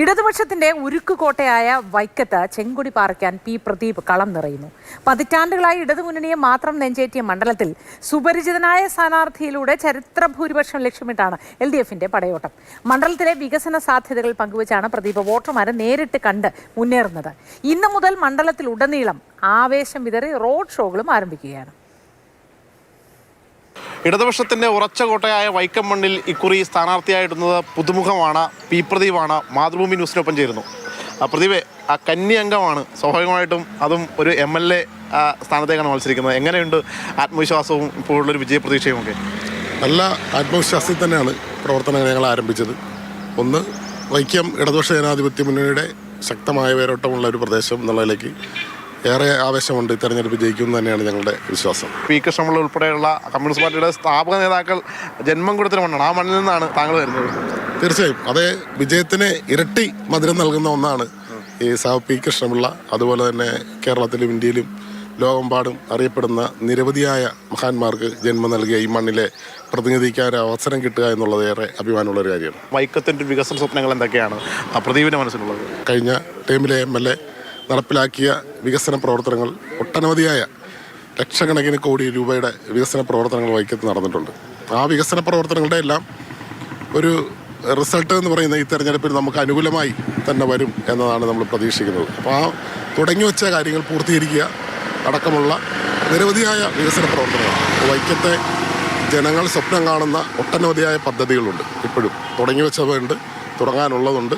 ഇടതുപക്ഷത്തിന്റെ ഉരുക്കുകോട്ടയായ വൈക്കത്ത് ചെങ്കൊടി പാറിക്കാൻ പി പ്രദീപ് കളം നിറയുന്നു. പതിറ്റാണ്ടുകളായി ഇടതുമുന്നണിയെ മാത്രം നെഞ്ചേറ്റിയ മണ്ഡലത്തിൽ സുപരിചിതനായ സ്ഥാനാർത്ഥിയിലൂടെ ചരിത്ര ഭൂരിപക്ഷം ലക്ഷ്യമിട്ടാണ് LDFന്റെ പടയോട്ടം. മണ്ഡലത്തിലെ വികസന സാധ്യതകൾ പങ്കുവച്ചാണ് പ്രദീപ് വോട്ടർമാരെ നേരിട്ട് കണ്ട് മുന്നേറുന്നത്. ഇന്നു മുതൽ മണ്ഡലത്തിലുടനീളം ആവേശം വിതറി റോഡ് ഷോകളും ആരംഭിക്കുകയാണ്. ഇടതുപക്ഷത്തിൻ്റെ ഉറച്ച കോട്ടയായ വൈക്കം മണ്ണിൽ ഇക്കുറി സ്ഥാനാർത്ഥിയായിട്ടുന്നത് പുതുമുഖമാണ്, പി പ്രദീപാണ്. മാതൃഭൂമി ന്യൂസിനൊപ്പം ചേരുന്നു. പ്രദീപ് ആ കന്നി അംഗമാണ്, സ്വാഭാവികമായിട്ടും അതും ഒരു MLA സ്ഥാനത്തേക്കാണ് മത്സരിക്കുന്നത്. എങ്ങനെയുണ്ട് ആത്മവിശ്വാസവും ഇപ്പോഴുള്ളൊരു വിജയപ്രതീക്ഷയും ഒക്കെ? നല്ല ആത്മവിശ്വാസത്തിൽ തന്നെയാണ് പ്രവർത്തനങ്ങൾ ഞങ്ങൾ ആരംഭിച്ചത്. ഒന്ന്, വൈക്കം ഇടതുപക്ഷ ജനാധിപത്യ മുന്നണിയുടെ ശക്തമായ വേരോട്ടമുള്ള ഒരു പ്രദേശം എന്നുള്ളതിലേക്ക് ഏറെ ആവേശമുണ്ട്. തെരഞ്ഞെടുപ്പ് ജയിക്കും തന്നെയാണ് ഞങ്ങളുടെ വിശ്വാസം. പി കൃഷ്ണപിള്ള ഉൾപ്പെടെയുള്ള കമ്മ്യൂണിസ്റ്റ് പാർട്ടിയുടെ സ്ഥാപക നേതാക്കൾ ജന്മം കൊടുത്തൊരു മണ്ണാണ്. ആ മണ്ണിൽ നിന്നാണ് താങ്കൾ വരുന്നത്. തീർച്ചയായും അതേ വിജയത്തിന് ഇരട്ടി മധുരം നൽകുന്ന ഒന്നാണ് ഈ പി കൃഷ്ണപിള്ള. അതുപോലെ തന്നെ കേരളത്തിലും ഇന്ത്യയിലും ലോകമെമ്പാടും അറിയപ്പെടുന്ന നിരവധിയായ മഹാന്മാർക്ക് ജന്മം നൽകിയ ഈ മണ്ണിലെ പ്രതിനിധിക്കാൻ അവസരം കിട്ടുക എന്നുള്ളത് ഏറെ അഭിമാനമുള്ളൊരു കാര്യമാണ്. വൈക്കത്തിൻ്റെ വികസന സ്വപ്നങ്ങൾ എന്തൊക്കെയാണ് പ്രദീപിൻ്റെ മനസ്സിലുള്ളത്? കഴിഞ്ഞ ടൈമിലെ MLA നടപ്പിലാക്കിയ വികസന പ്രവർത്തനങ്ങൾ, ഒട്ടനവധിയായ ലക്ഷക്കണക്കിന് കോടി രൂപയുടെ വികസന പ്രവർത്തനങ്ങൾ വൈക്കത്ത് നടന്നിട്ടുണ്ട്. ആ വികസന പ്രവർത്തനങ്ങളുടെ എല്ലാം ഒരു റിസൾട്ട് എന്ന് പറയുന്ന ഈ തെരഞ്ഞെടുപ്പിൽ നമുക്ക് അനുകൂലമായി തന്നെ വരും എന്നതാണ് നമ്മൾ പ്രതീക്ഷിക്കുന്നത്. അപ്പോൾ ആ തുടങ്ങി വെച്ച കാര്യങ്ങൾ പൂർത്തീകരിക്കുക അടക്കമുള്ള നിരവധിയായ വികസന പ്രവർത്തനങ്ങൾ വൈക്കത്തെ ജനങ്ങൾ സ്വപ്നം കാണുന്ന ഒട്ടനവധിയായ പദ്ധതികളുണ്ട്. ഇപ്പോഴും തുടങ്ങി വെച്ചതുണ്ട്, തുടങ്ങാനുള്ളതുണ്ട്.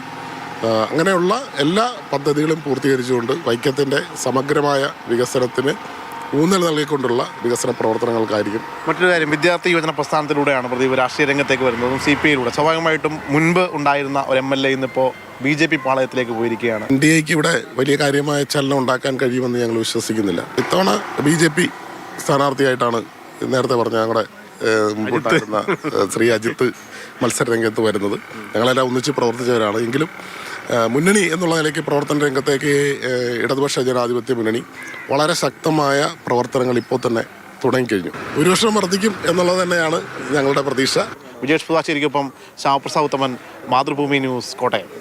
അങ്ങനെയുള്ള എല്ലാ പദ്ധതികളും പൂർത്തീകരിച്ചുകൊണ്ട് വൈക്കത്തിൻ്റെ സമഗ്രമായ വികസനത്തിന് ഊന്നൽ നൽകിക്കൊണ്ടുള്ള വികസന പ്രവർത്തനങ്ങൾക്കായിരിക്കും. മറ്റൊരു കാര്യം, വിദ്യാർത്ഥി യുവജന പ്രസ്ഥാനത്തിലൂടെയാണ് പ്രദീപ് രാഷ്ട്രീയ രംഗത്തേക്ക് വരുന്നതും CPIയിലൂടെ. സ്വാഭാവികമായിട്ടും മുൻപ് ഉണ്ടായിരുന്ന ഒരു MLA ഇന്നിപ്പോൾ BJP പാളയത്തിലേക്ക് പോയിരിക്കുകയാണ്. NDAക്ക് ഇവിടെ വലിയ കാര്യമായ ചലനം ഉണ്ടാക്കാൻ കഴിയുമെന്ന് ഞങ്ങൾ വിശ്വസിക്കുന്നില്ല. ഇത്തവണ BJP സ്ഥാനാർത്ഥിയായിട്ടാണ് നേരത്തെ പറഞ്ഞ ഞങ്ങളുടെ മുമ്പോട്ടായിരുന്ന ശ്രീ അജിത്ത് മത്സരരംഗത്ത് വരുന്നത്. ഞങ്ങളെല്ലാം ഒന്നിച്ച് പ്രവർത്തിച്ചവരാണ്. എങ്കിലും മുന്നണി എന്നുള്ള നിലയ്ക്ക് പ്രവർത്തന രംഗത്തേക്ക് ഇടതുപക്ഷ ജനാധിപത്യ മുന്നണി വളരെ ശക്തമായ പ്രവർത്തനങ്ങൾ ഇപ്പോൾ തന്നെ തുടങ്ങിക്കഴിഞ്ഞു. ഭൂരിപക്ഷം വർദ്ധിക്കും എന്നുള്ളത് തന്നെയാണ് ഞങ്ങളുടെ പ്രതീക്ഷ. വിജേഷ് പുതാശ്ശേരിക്കൊപ്പം ശ്യാമപ്രസാദ് ഉത്തമൻ, മാതൃഭൂമി ന്യൂസ്, കോട്ടയം.